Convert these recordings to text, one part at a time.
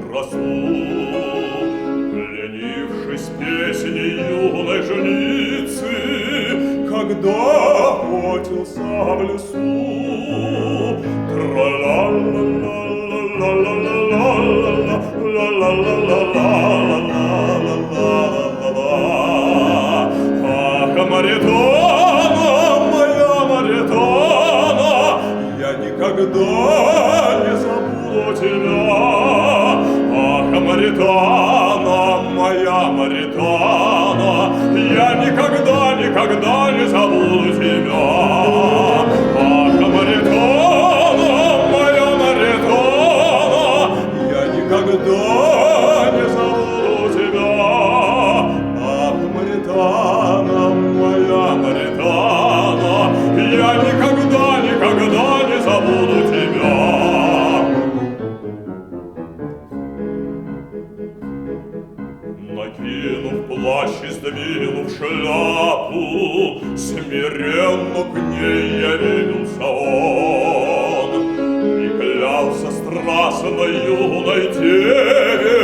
красу. Пленившись песней юной женицы, когда охотился в лесу, ах, Маритона, моя Маритона, я никогда не забуду тебя. Ах, Маритона, моя Маритона, я никогда не забуду тебя. Ах, Маритона, моя Маритона, я никогда не забуду тебя. Ах, Маритона, моя Маритона, я никогда не забуду тебя. Накинув плащ и сдвинув шляпу, смиренно к ней явился он и клялся страстно юной деве,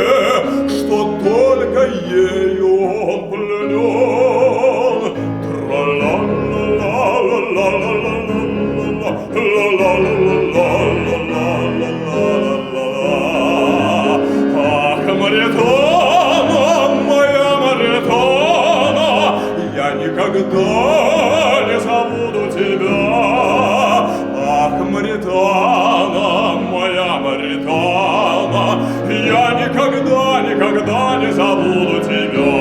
что только ею он пленен. Ах, Маритона, моя Маритона, я никогда не забуду тебя. Ах, Маритона, моя Маритона, я никогда не забуду тебя.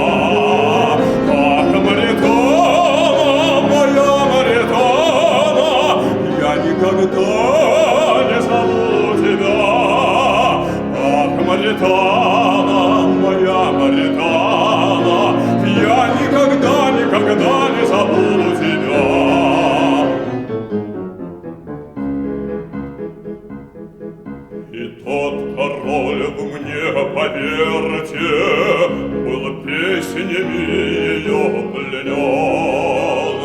Ах, Маритона, моя Маритона, я никогда не забуду тебя. Ах, Маритона, моя Маритона, я никогда не забуду тебя. И тот король в мне, поверьте, был песнями ее пленен,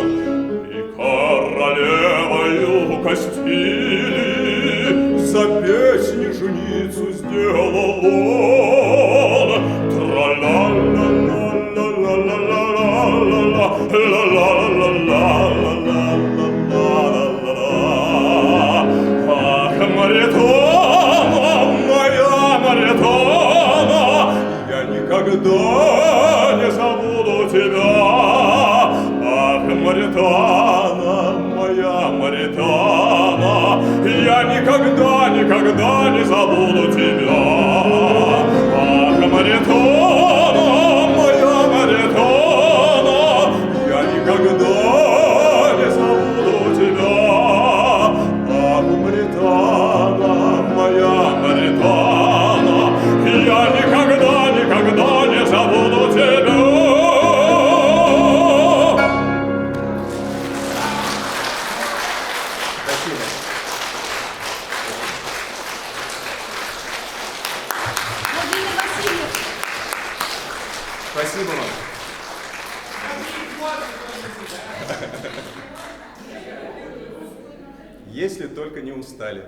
и королевою Кастилии за песни женицу сделал он. Ах, Маритона, моя Маритона, я никогда не забуду тебя. Ах, Маритона, моя Маритона, я никогда не забуду тебя. Ах, Маритона, моя Маритона, я никогда не забуду тебя. Ах, Маритона, моя Маритона, я никогда не забуду тебя. Спасибо. Владимир Васильевич. Спасибо вам. Если только не устали.